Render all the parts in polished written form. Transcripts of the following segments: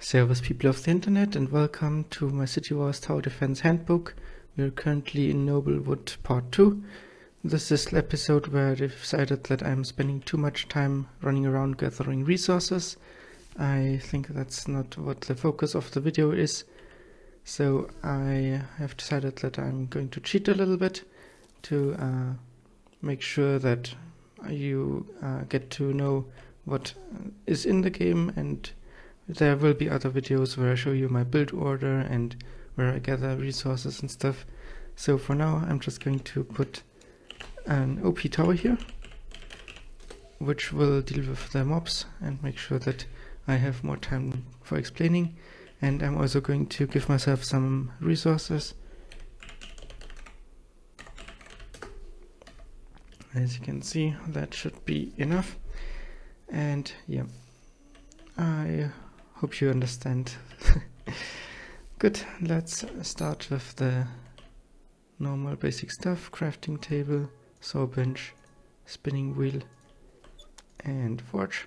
Servus people of the internet and welcome to my CityWars Tower Defense Handbook. We are currently in Noblewood Part 2. This is the episode where I decided that I'm spending too much time running around gathering resources. I think that's not what the focus of the video is. So I have decided that I'm going to cheat a little bit to make sure that you get to know what is in the game, and there will be other videos where I show you my build order and where I gather resources and stuff. So for now I'm just going to put an OP tower here, which will deal with the mobs and make sure that I have more time for explaining. And I'm also going to give myself some resources. As you can see, that should be enough. And yeah, I hope you understand. Good, let's start with the normal basic stuff. Crafting table, saw bench, spinning wheel and forge.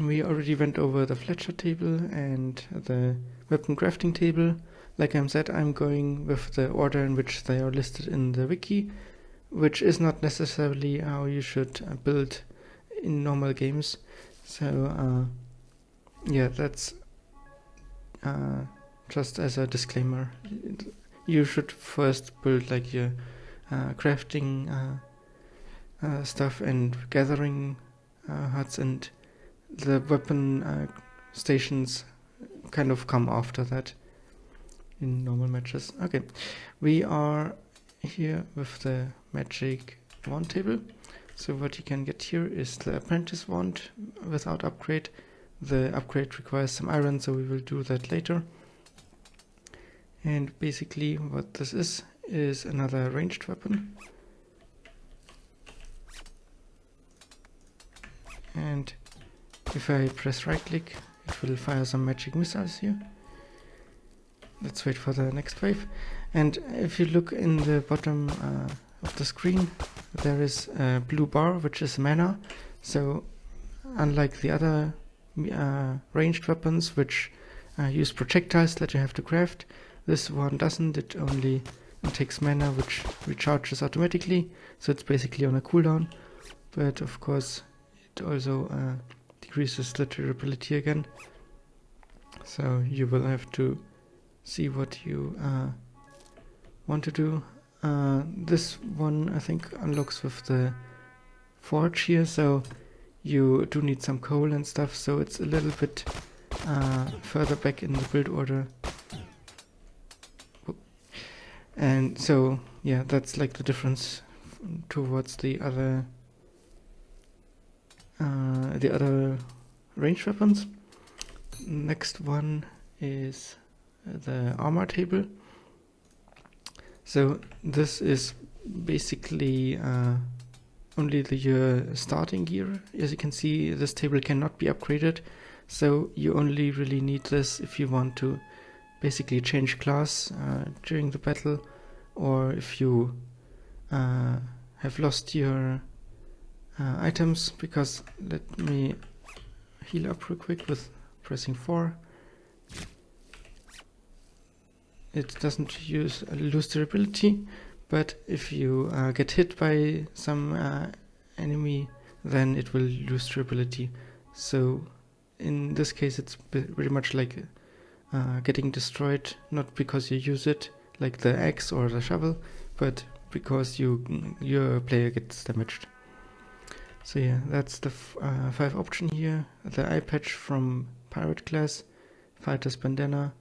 We already went over the Fletcher table and the weapon crafting table. Like I said, I'm going with the order in which they are listed in the wiki, which is not necessarily how you should build in normal games. So yeah, that's just as a disclaimer. You should first build like your crafting stuff and gathering huts, and the weapon stations kind of come after that in normal matches. Okay, we are here with the magic wand table. So what you can get here is the apprentice wand without upgrade. The upgrade requires some iron, so we will do that later. And basically what this is another ranged weapon. And if I press right click, it will fire some magic missiles here. Let's wait for the next wave. And if you look in the bottom of the screen, there is a blue bar, which is mana. So unlike the other ranged weapons, which use projectiles that you have to craft, this one doesn't. It only takes mana, which recharges automatically. So it's basically on a cooldown. But of course, it also decreases the durability again. So you will have to see what you want to do. This one I think unlocks with the forge here, so you do need some coal and stuff, so it's a little bit further back in the build order. And so yeah, that's like the difference towards the other ranged weapons. Next one is the armor table. So this is basically only your starting gear. As you can see, this table cannot be upgraded, so you only really need this if you want to basically change class during the battle, or if you have lost your items. Because let me heal up real quick with pressing 4. It doesn't lose durability, but if you get hit by some enemy, then it will lose durability. So in this case, it's pretty much like getting destroyed, not because you use it like the axe or the shovel, but because your player gets damaged. So yeah, that's the 5 option here. The eye patch from pirate class, fighter's bandana,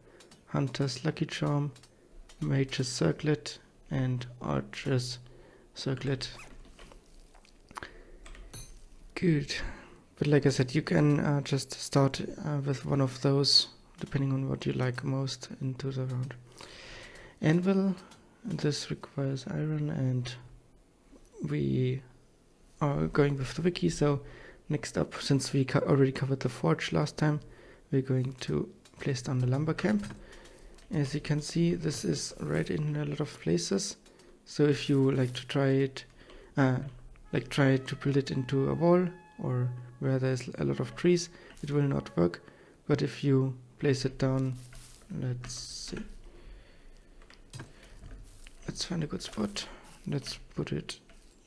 hunter's lucky charm, mage's circlet, and archer's circlet. Good. But like I said, you can just start with one of those, depending on what you like most into the round. Anvil, this requires iron, and we are going with the wiki. So next up, since we already covered the forge last time, we're going to place down the lumber camp. As you can see, this is red in a lot of places. So if you like to try it, try to build it into a wall or where there's a lot of trees, it will not work. but if you place it down, let's see, let's find a good spot. Let's put it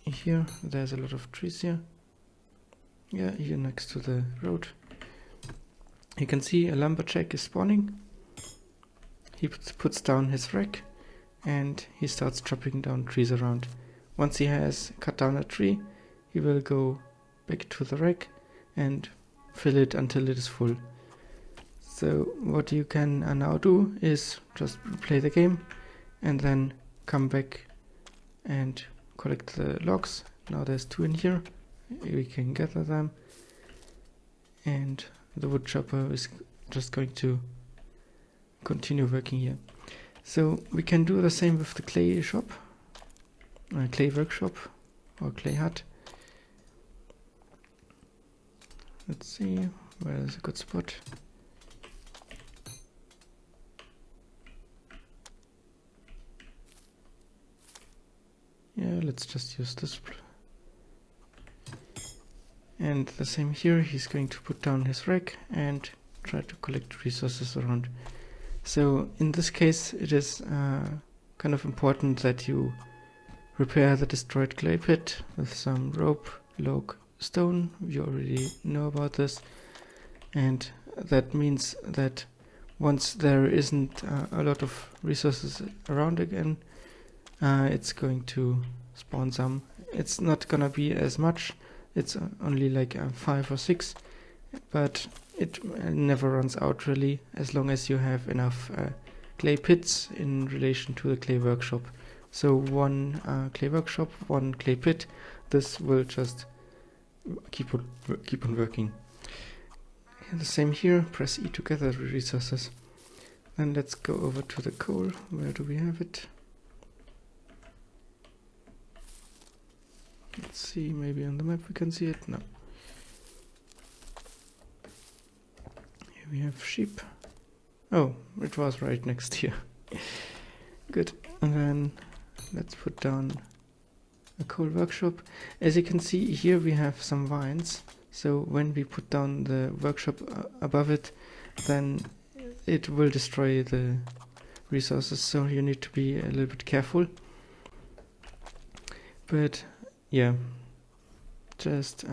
here. There's a lot of trees here. Yeah, here next to the road. You can see a lumberjack is spawning. He puts down his rack and he starts chopping down trees around. Once he has cut down a tree, he will go back to the rack and fill it until it is full. So what you can now do is just play the game and then come back and collect the logs. Now there's 2 in here. We can gather them, and the wood chopper is just going to continue working here. So we can do the same with the clay shop, clay workshop or clay hut. Let's see, where is a good spot? Yeah, let's just use this. And the same here, he's going to put down his rack and try to collect resources around. So in this case, it is kind of important that you repair the destroyed clay pit with some rope, log, stone. You already know about this. And that means that once there isn't a lot of resources around again, it's going to spawn some. It's not gonna be as much. It's only like 5 or 6, but it never runs out really, as long as you have enough clay pits in relation to the clay workshop. So 1 clay workshop, 1 clay pit. This will just keep on working. And the same here. Press E to gather the resources. Then let's go over to the coal. Where do we have it? Let's see, maybe on the map we can see it. No. Here we have sheep. Oh, it was right next here. Good. And then let's put down a coal workshop. As you can see here, we have some vines. So when we put down the workshop above it, then it will destroy the resources. So you need to be a little bit careful. But yeah, just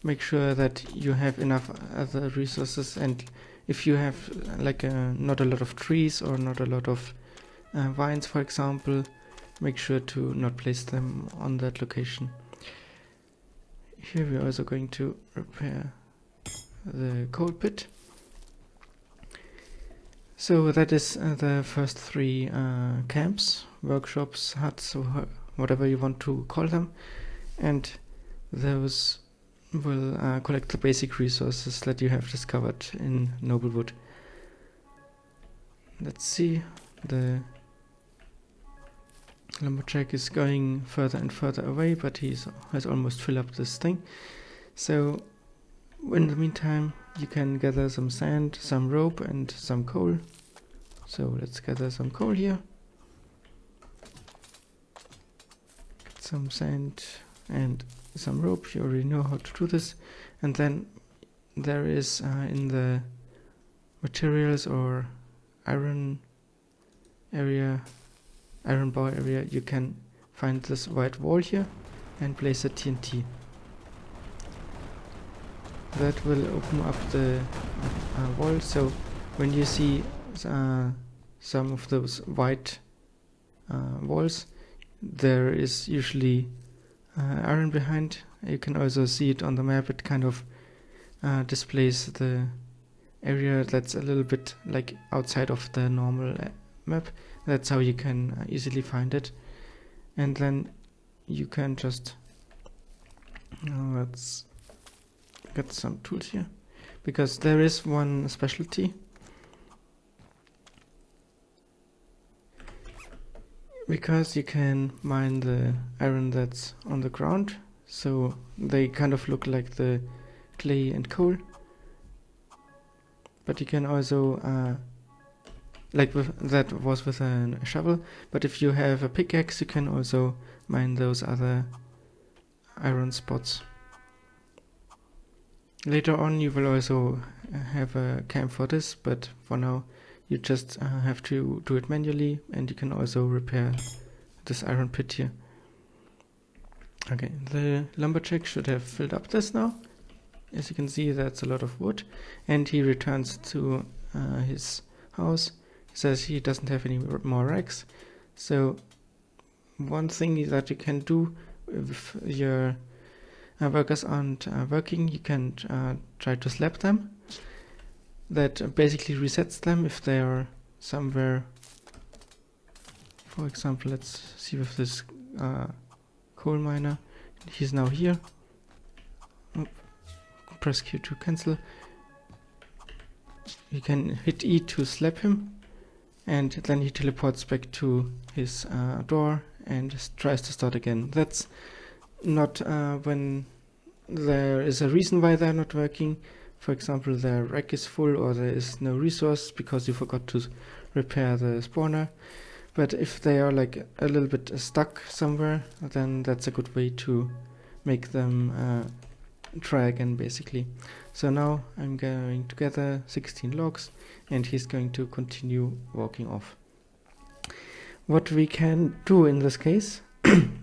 make sure that you have enough other resources, and if you have like not a lot of trees or not a lot of vines, for example, make sure to not place them on that location. Here we're also going to repair the coal pit. So that is the first 3 camps, workshops, huts, or whatever you want to call them, and those will collect the basic resources that you have discovered in Noblewood. Let's see, the lumberjack is going further and further away, but he has almost filled up this thing. So in the meantime, you can gather some sand, some rope, and some coal. So let's gather some coal here. Some sand and some rope. You already know how to do this. And then there is in the materials or iron area, iron bar area, you can find this white wall here and place a TNT. That will open up the wall. So when you see some of those white walls, there is usually iron behind. You can also see it on the map. It kind of displays the area that's a little bit like outside of the normal map. That's how you can easily find it. And then you can just let's get some tools here, because there is one specialty. Because you can mine the iron that's on the ground, so they kind of look like the clay and coal. But you can also, like that was with a shovel, but if you have a pickaxe, you can also mine those other iron spots. Later on you will also have a camp for this, but for now you just have to do it manually, and you can also repair this iron pit here. Okay, the lumberjack should have filled up this now. As you can see, that's a lot of wood, and he returns to his house. He says he doesn't have any more racks. So one thing that you can do if your workers aren't working, you can try to slap them. That basically resets them if they are somewhere. For example, let's see with this coal miner. He's now here. Press Q to cancel. You can hit E to slap him, and then he teleports back to his door and tries to start again. That's not when there is a reason why they're not working. For example, their rack is full or there is no resource because you forgot to repair the spawner. But if they are like a little bit stuck somewhere, then that's a good way to make them try again, basically. So now I'm going to gather 16 logs, and he's going to continue walking off. What we can do in this case,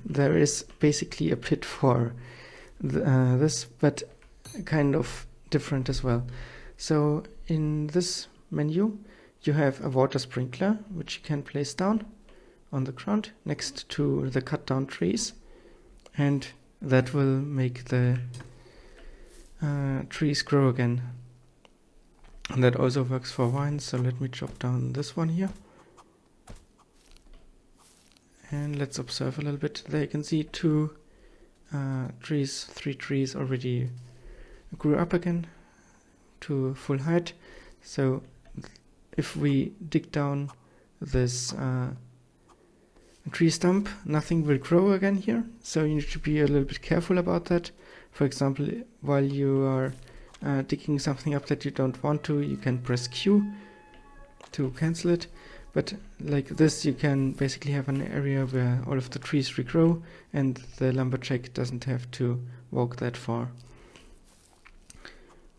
there is basically a pit for this, but kind of different as well. So in this menu you have a water sprinkler, which you can place down on the ground next to the cut down trees, and that will make the trees grow again. And that also works for vines, so let me chop down this one here. And let's observe a little bit. There you can see three trees already grew up again to full height. So if we dig down this tree stump, nothing will grow again here. So you need to be a little bit careful about that. For example, while you are digging something up that you don't want to, you can press Q to cancel it. But like this, you can basically have an area where all of the trees regrow and the lumberjack doesn't have to walk that far.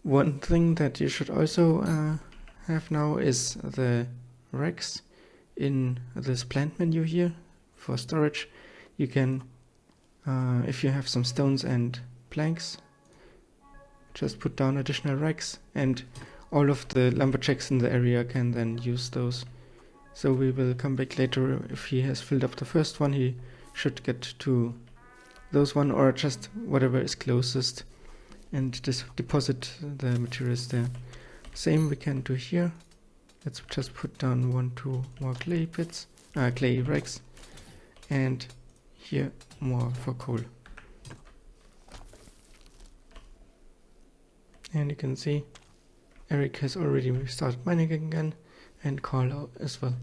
One thing that you should also have now is the racks in this plant menu here for storage. You can, if you have some stones and planks, just put down additional racks, and all of the lumberjacks in the area can then use those. So we will come back later. If he has filled up the first one, he should get to those one, or just whatever is closest, and just deposit the materials there. Same we can do here. Let's just put down 2 more clay pits, clay racks, and here more for coal. And you can see Eric has already started mining again, and Carl as well.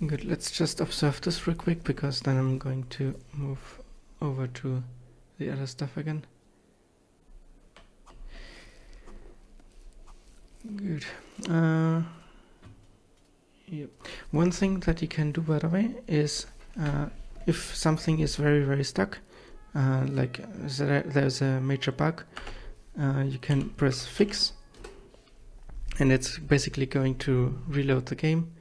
Good, let's just observe this real quick, because then I'm going to move over to the other stuff again. Good. Yep. One thing that you can do, by the way, is if something is very, very stuck, like there's a major bug, you can press fix, and it's basically going to reload the game.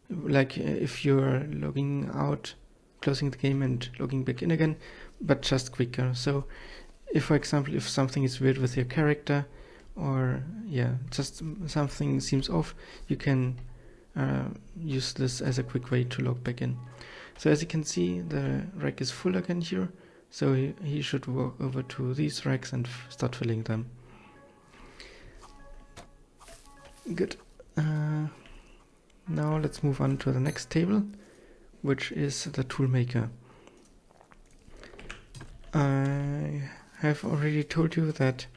Like if you're logging out, closing the game and logging back in again, but just quicker. So if, for example, if something is weird with your character, or just something seems off, you can use this as a quick way to log back in. So as you can see, the rack is full again here, so he should walk over to these racks and start filling them. Good. Now let's move on to the next table, which is the toolmaker. I have already told you that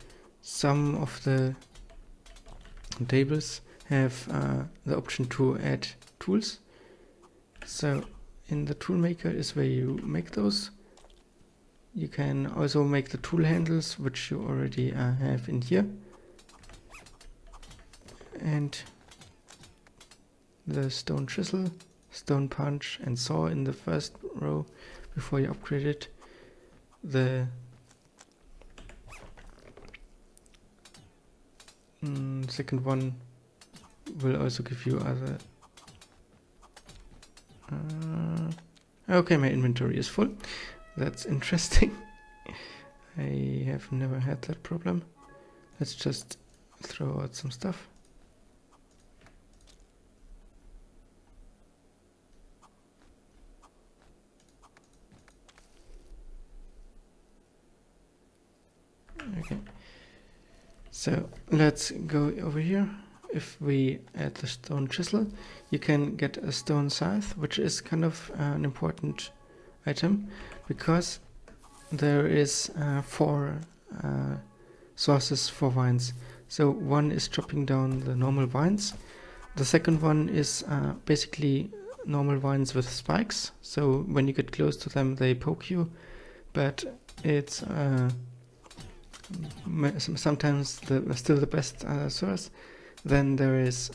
some of the tables have the option to add tools. So in the toolmaker is where you make those. You can also make the tool handles, which you already have in here. And the stone chisel, stone punch and saw in the first row before you upgrade it. the second one will also give you other... okay, my inventory is full. That's interesting. I have never had that problem. Let's just throw out some stuff. Okay, so let's go over here. If we add the stone chisel, you can get a stone scythe, which is kind of an important item, because there is 4 sources for vines. So one is chopping down the normal vines. The second one is basically normal vines with spikes. So when you get close to them, they poke you, but it's sometimes still the best source. Then there is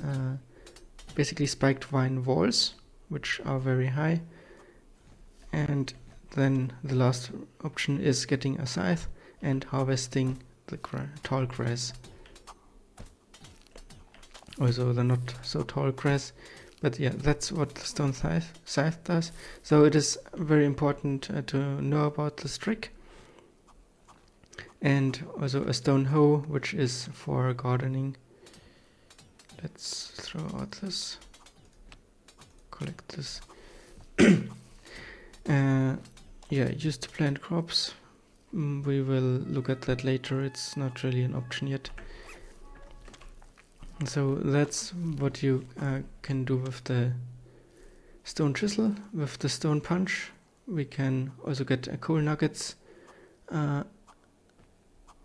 basically spiked vine walls, which are very high. And then the last option is getting a scythe and harvesting the tall grass. Also the not so tall grass, but yeah, that's what the stone scythe does. So it is very important to know about this trick. And also a stone hoe, which is for gardening. Let's throw out this, collect this. Yeah, used to plant crops. We will look at that later. It's not really an option yet. So that's what you can do with the stone chisel. With the stone punch, we can also get coal nuggets.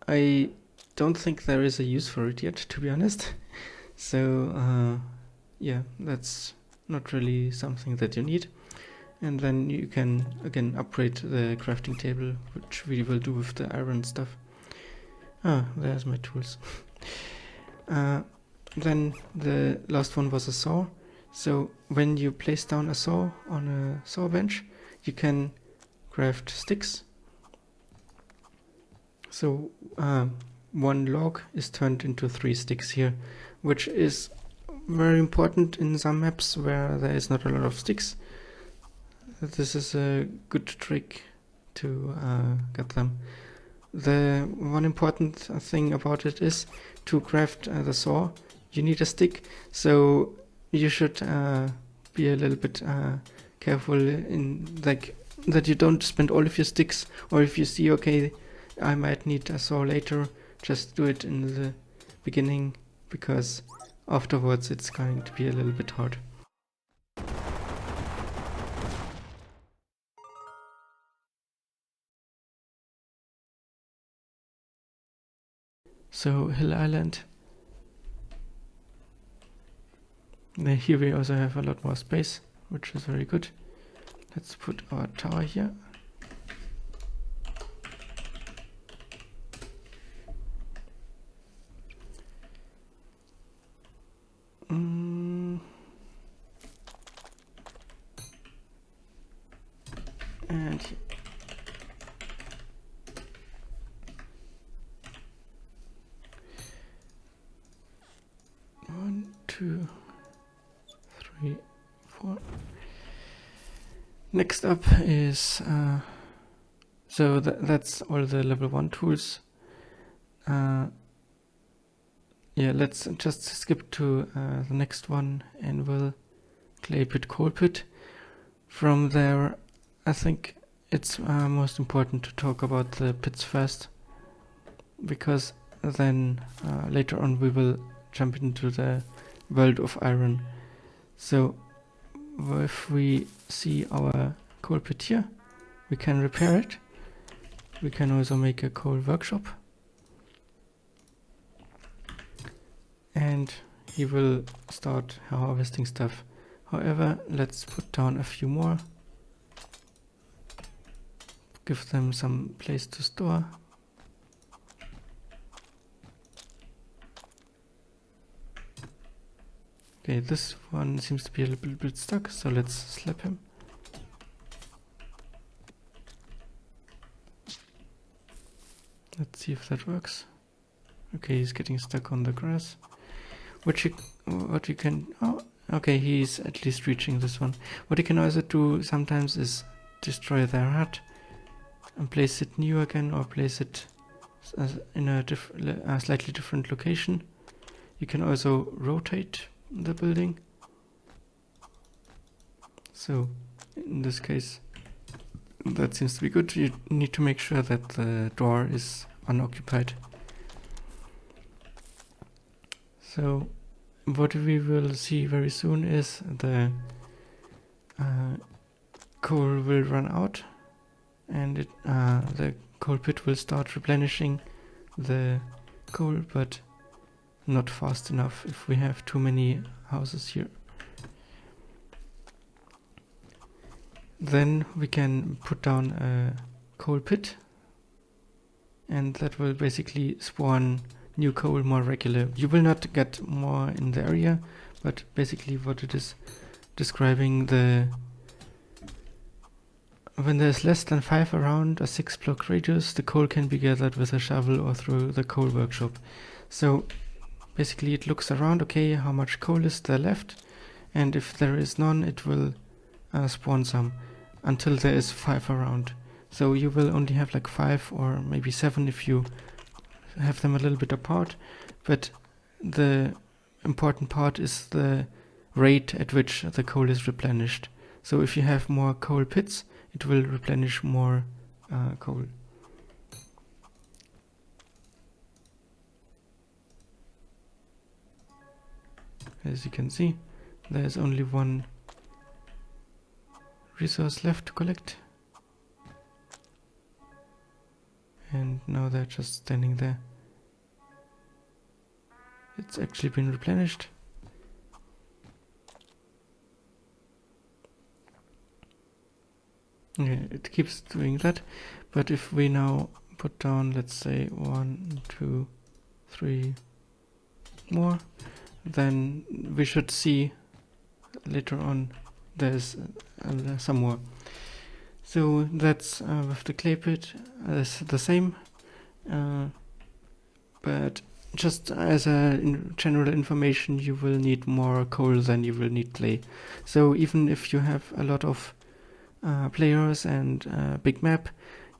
I don't think there is a use for it yet, to be honest. So yeah, that's not really something that you need. And then you can again upgrade the crafting table, which we will do with the iron stuff. Ah, there's my tools. Then the last one was a saw. So when you place down a saw on a saw bench, you can craft sticks. So 1 log is turned into 3 sticks here, which is very important in some maps where there is not a lot of sticks. This is a good trick to get them. The one important thing about it is to craft the saw, you need a stick, so you should be a little bit careful in that you don't spend all of your sticks, or if you see, okay, I might need a saw later, just do it in the beginning, because afterwards it's going to be a little bit hard. So Hill Island. Here we also have a lot more space, which is very good. Let's put our tower here. And 1, 2, 3, 4. Next up is so that's all the level 1 tools. Yeah, let's just skip to the next one, anvil, clay pit, coal pit. From there, I think it's most important to talk about the pits first, because then later on we will jump into the world of iron. So if we see our coal pit here, we can repair it. We can also make a coal workshop, and he will start harvesting stuff. However, let's put down a few more, give them some place to store. Okay, this one seems to be a little bit stuck, so let's slap him. Let's see if that works. Okay, he's getting stuck on the grass. What you can... Oh, okay, he's at least reaching this one. What you can also do sometimes is destroy their hut and place it new again, or place it in a slightly different location. You can also rotate the building. So, in this case, that seems to be good. You need to make sure that the door is unoccupied. So, what we will see very soon is the coal will run out, and the coal pit will start replenishing the coal, but not fast enough if we have too many houses here. Then we can put down a coal pit, and that will basically spawn new coal more regular. You will not get more in the area, but basically what it is describing, when there's less than 5 around a 6 block radius, the coal can be gathered with a shovel or through the coal workshop. So basically it looks around, okay, how much coal is there left, and if there is none, it will spawn some until there is 5 around. So you will only have like 5 or maybe 7 if you have them a little bit apart, but the important part is the rate at which the coal is replenished. So if you have more coal pits, it will replenish more coal. As you can see, there's only one resource left to collect, and now they're just standing there. It's actually been replenished. Yeah, it keeps doing that, but if we now put down, let's say 1, 2, 3 more, then we should see later on there's some more. So that's with the clay pit the same, but just as general information, you will need more coal than you will need clay. So even if you have a lot of players and a big map,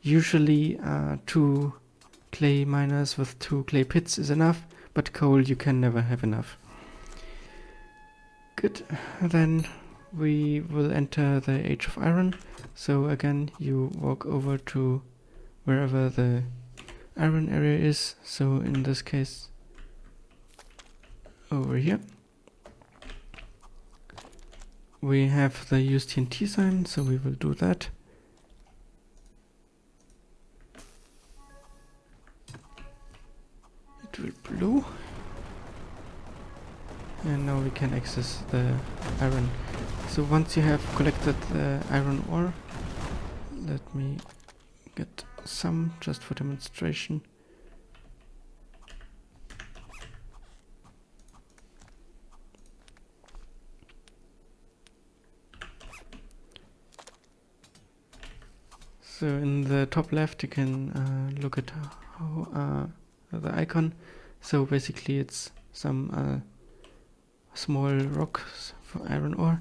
usually 2 clay miners with 2 clay pits is enough, but coal you can never have enough. Good, then we will enter the Age of Iron. So again, you walk over to wherever the iron area is. So in this case, over here. We have the use TNT sign, so we will do that. It will blow. And now we can access the iron. So once you have collected the iron ore, let me get some just for demonstration. So in the top left you can look at how the icon. So basically it's some small rocks for iron ore.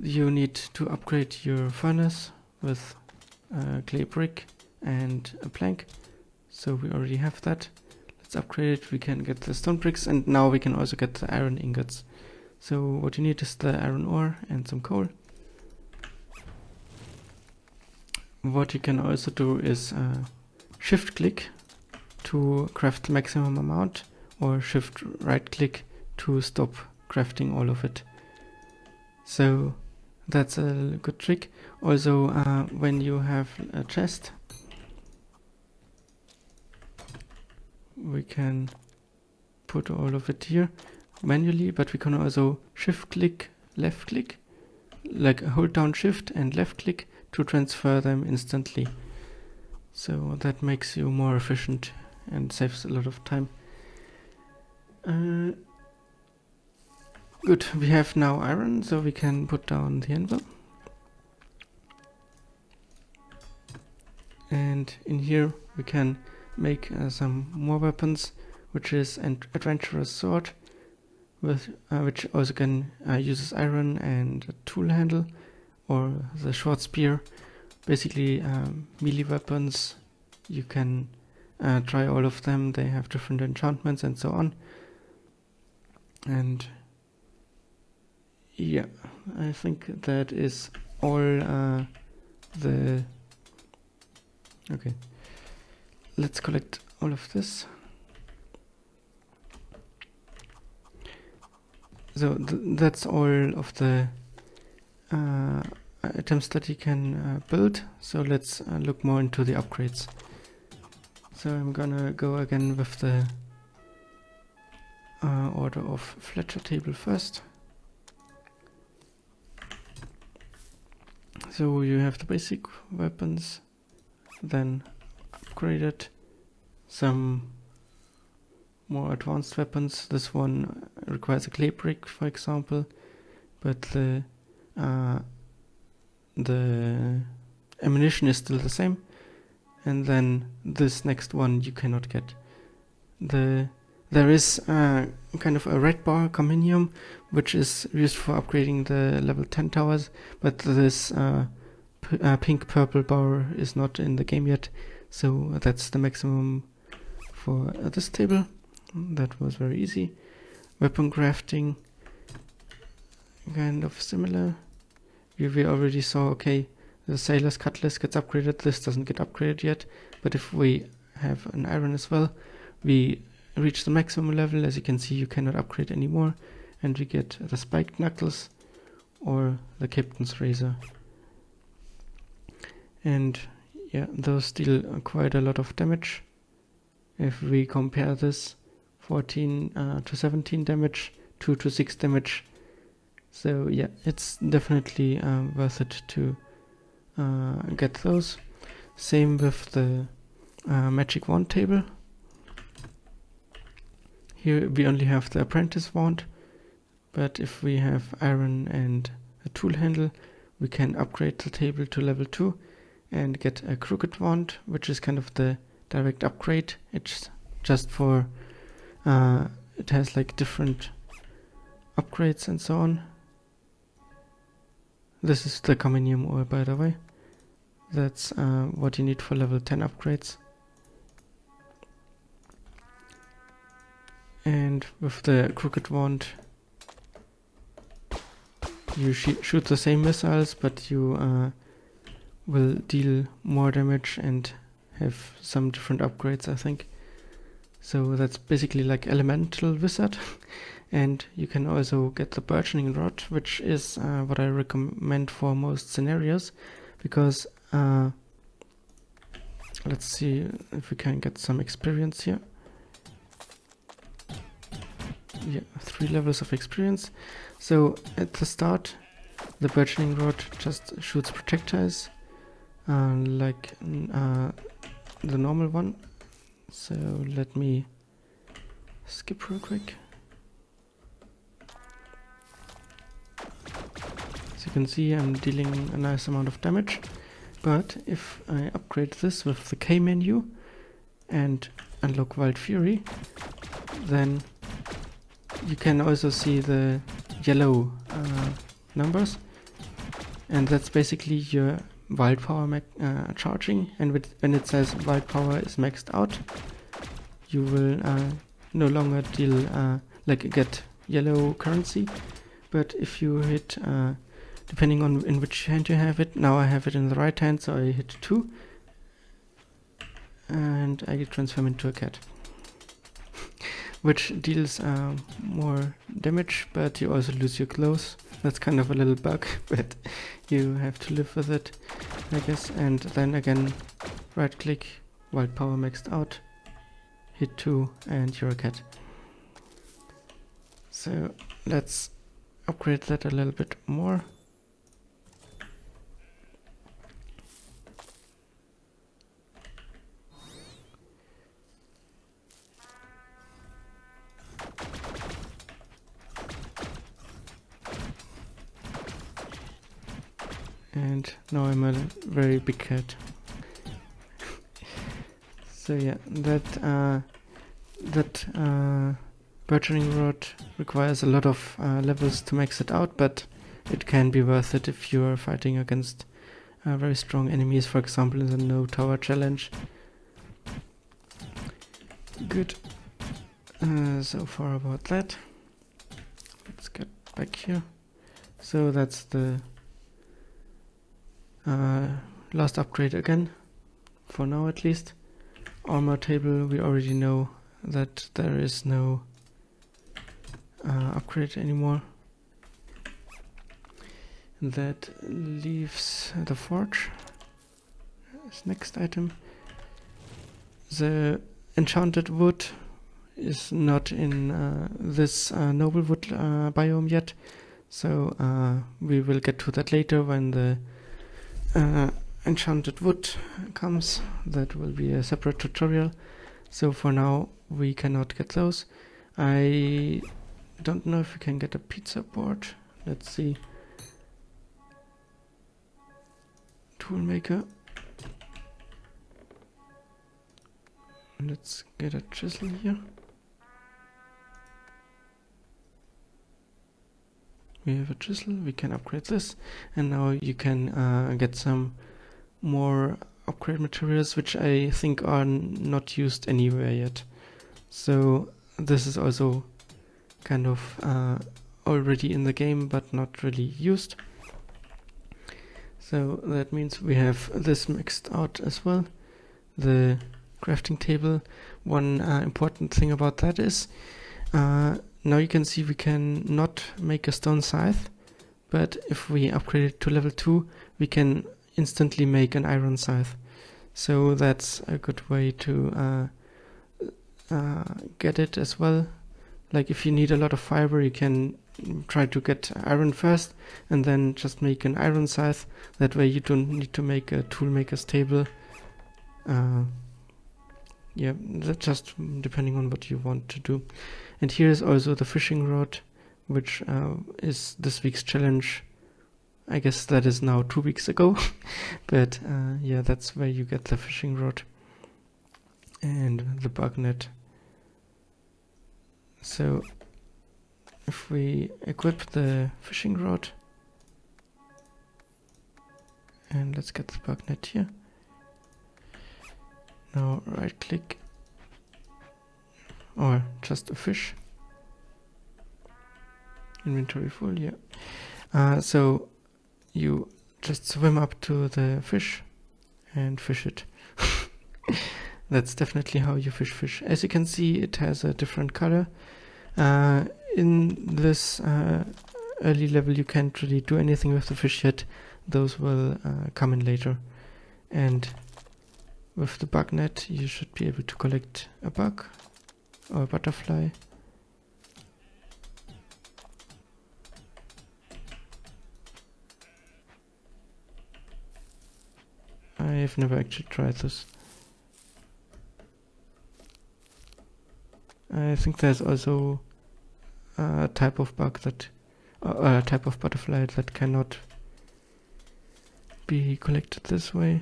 You need to upgrade your furnace with clay brick and a plank. So we already have that. Let's upgrade it. We can get the stone bricks, and now we can also get the iron ingots. So what you need is the iron ore and some coal. What you can also do is shift click to craft the maximum amount, or shift right click to stop crafting all of it. So that's a good trick. Also when you have a chest, we can put all of it here manually, but we can also shift click, left click, like hold down shift and left click to transfer them instantly. So that makes you more efficient and saves a lot of time. Good, we have now iron, so we can put down the anvil. And in here we can make some more weapons, which is an adventurous sword, with which also can uses iron and a tool handle, or the short spear. Basically melee weapons. You can try all of them. They have different enchantments and so on. And yeah, I think that is all the... Okay, let's collect all of this. So that's all of the items that you can build. So let's look more into the upgrades. So I'm gonna go again with the order of Fletcher table first. So you have the basic weapons, then upgraded, some more advanced weapons. This one requires a clay brick, for example, but the ammunition is still the same. And then this next one you cannot get. There is kind of a red bar cominium, which is used for upgrading the level 10 towers, but this pink purple bar is not in the game yet, so that's the maximum for this table. That was very easy. Weapon crafting, kind of similar. We already saw, okay, the sailor's cutlass gets upgraded, this doesn't get upgraded yet, but if we have an iron as well, we reach the maximum level. As you can see, you cannot upgrade anymore, and we get the spiked knuckles or the captain's razor. And yeah, those deal quite a lot of damage. If we compare this, 14 to 17 damage, 2 to 6 damage. So yeah, it's definitely worth it to get those. Same with the magic wand table. Here we only have the apprentice wand, but if we have iron and a tool handle, we can upgrade the table to level 2 and get a crooked wand, which is kind of the direct upgrade. It's just for it has like different upgrades and so on. This is the cominium ore, by the way. That's what you need for level 10 upgrades. And with the crooked wand, you shoot the same missiles, but you will deal more damage and have some different upgrades, I think. So that's basically like elemental wizard. And you can also get the burgeoning rod, which is what I recommend for most scenarios, because let's see if we can get some experience here. Yeah, 3 levels of experience. So at the start, the burgeoning rod just shoots projectiles like the normal one. So let me skip real quick. As you can see, I'm dealing a nice amount of damage, but if I upgrade this with the K menu and unlock Wild Fury, then you can also see the yellow numbers, and that's basically your wild power charging. And when it says wild power is maxed out, you will no longer deal get yellow currency. But if you hit depending on in which hand you have it, now I have it in the right hand, so I hit 2 and I transform into a cat, which deals more damage, but you also lose your clothes. That's kind of a little bug, but you have to live with it, I guess. And then again, right click, wild power maxed out, hit 2 and you're a cat. So let's upgrade that a little bit more. And now I'm a very big cat. So yeah, that burgeoning rod requires a lot of levels to max it out, but it can be worth it if you are fighting against very strong enemies, for example in the No Tower challenge. Good. So far about that. Let's get back here. So that's the last upgrade again, for now at least. Armor table, we already know that there is no upgrade anymore. That leaves the forge as next item. The enchanted wood is not in this Noblewood biome yet, so we will get to that later when the enchanted wood comes. That will be a separate tutorial. So for now we cannot get those. I don't know if we can get a pizza board. Let's see. Toolmaker. Let's get a chisel here. We have a chisel, we can upgrade this, and now you can get some more upgrade materials which I think are not used anywhere yet. So this is also kind of already in the game but not really used. So that means we have this mixed out as well. The crafting table. One important thing about that is now you can see we can not make a stone scythe, but if we upgrade it to level 2 we can instantly make an iron scythe. So that's a good way to get it as well. Like if you need a lot of fiber, you can try to get iron first and then just make an iron scythe. That way you don't need to make a toolmaker's table. Yeah, that's just depending on what you want to do. And here is also the fishing rod, which is this week's challenge. I guess that is now 2 weeks ago, but yeah, that's where you get the fishing rod and the bug net. So if we equip the fishing rod, and let's get the bug net here. Now right click, or just a fish. Inventory full, yeah. So you just swim up to the fish and fish it. That's definitely how you fish. As you can see, it has a different color. In this early level you can't really do anything with the fish yet. Those will come in later. And with the bug net you should be able to collect a bug or a butterfly. I've never actually tried this. I think there's also a type of bug that, a type of butterfly that cannot be collected this way.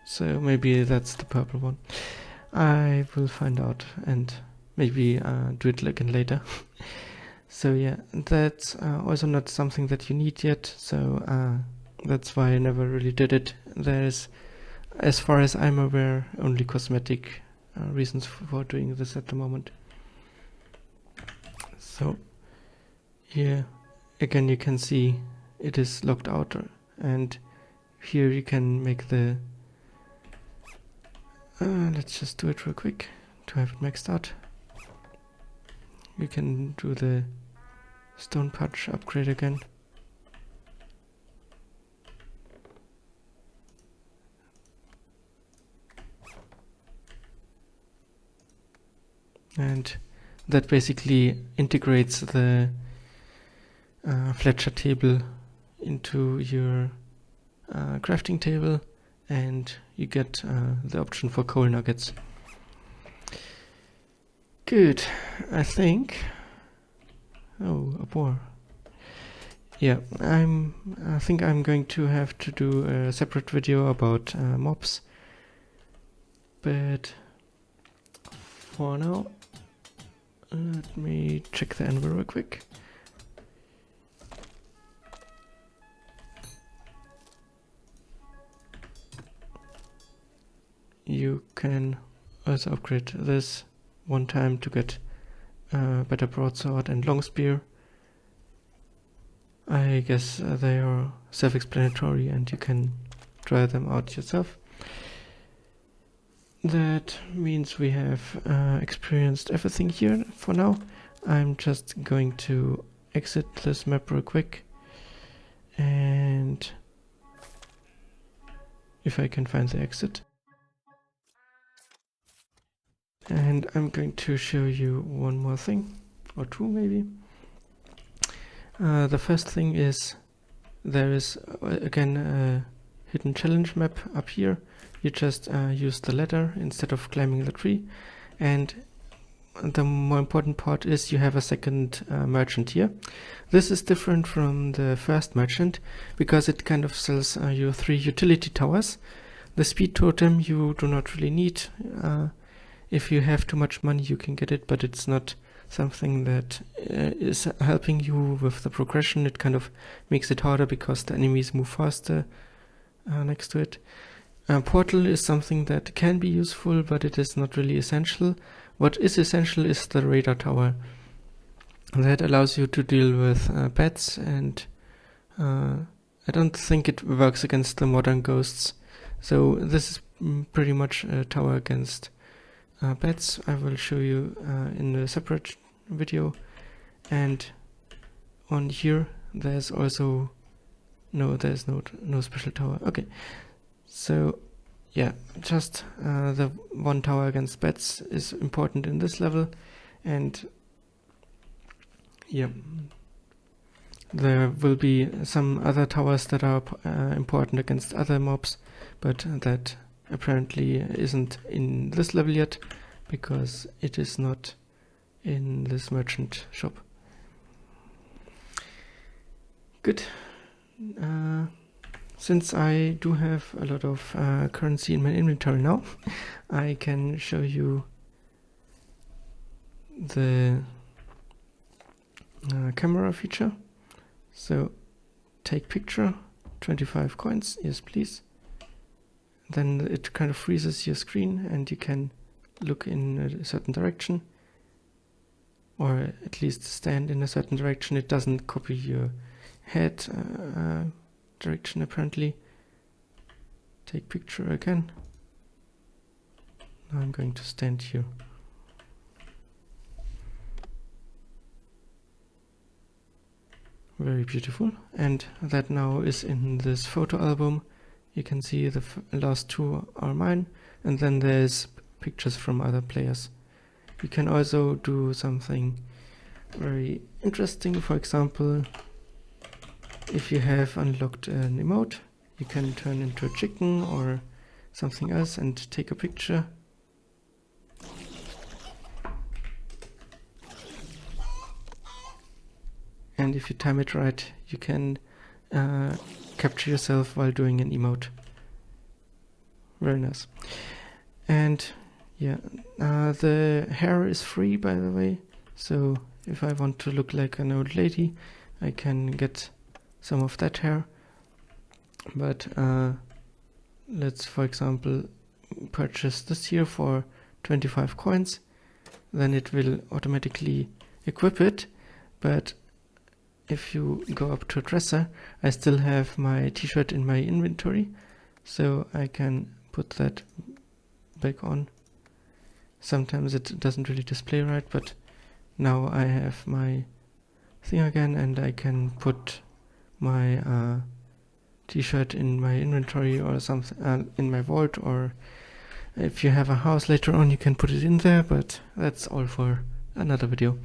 So maybe that's the purple one. I will find out and maybe do it again later. So yeah, that's also not something that you need yet. So that's why I never really did it. There's, as far as I'm aware, only cosmetic reasons for doing this at the moment. So here again you can see it is locked out, and here you can make the let's just do it real quick to have it maxed out. You can do the stone patch upgrade again. And that basically integrates the Fletcher table into your crafting table, and you get the option for coal nuggets. Good, I think. Oh, a boar. Yeah, I think I'm going to have to do a separate video about mobs. but for now, let me check the anvil real quick. You can also upgrade this one time to get better broadsword and long spear. I guess they are self-explanatory and you can try them out yourself. That means we have experienced everything here for now. I'm just going to exit this map real quick, and if I can find the exit. And I'm going to show you one more thing, or two maybe. The first thing is there is again a hidden challenge map up here. You just use the ladder instead of climbing the tree, and the more important part is you have a second merchant here. This is different from the first merchant because it kind of sells you 3 utility towers. The speed totem you do not really need. If you have too much money you can get it, but it's not something that is helping you with the progression. It kind of makes it harder because the enemies move faster next to it. Portal is something that can be useful, but it is not really essential. What is essential is the radar tower. That allows you to deal with bats, and I don't think it works against the modern ghosts. So this is pretty much a tower against bats. I will show you in a separate video. And on here there's also there's no special tower. Okay, so yeah, just the one tower against bats is important in this level, and yeah, there will be some other towers that are important against other mobs, but that apparently isn't in this level yet because it is not in this merchant shop. Good. Since I do have a lot of currency in my inventory now, I can show you the camera feature. So take picture, 25 coins, yes please. Then it kind of freezes your screen and you can look in a certain direction, or at least stand in a certain direction. It doesn't copy your head direction apparently. Take picture again. Now I'm going to stand here. Very beautiful. And that now is in this photo album. You can see the last 2 are mine, and then there's pictures from other players. You can also do something very interesting. For example, if you have unlocked an emote, you can turn into a chicken or something else and take a picture. And if you time it right, you can capture yourself while doing an emote. Very nice. And yeah, the hair is free, by the way, so if I want to look like an old lady, I can get some of that hair. But let's, for example, purchase this here for 25 coins. Then it will automatically equip it. But if you go up to a dresser, I still have my t-shirt in my inventory, so I can put that back on. Sometimes it doesn't really display right, but now I have my thing again, and I can put my t-shirt in my inventory or something in my vault, or if you have a house later on you can put it in there, but that's all for another video.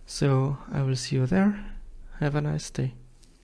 So I will see you there. Have a nice day.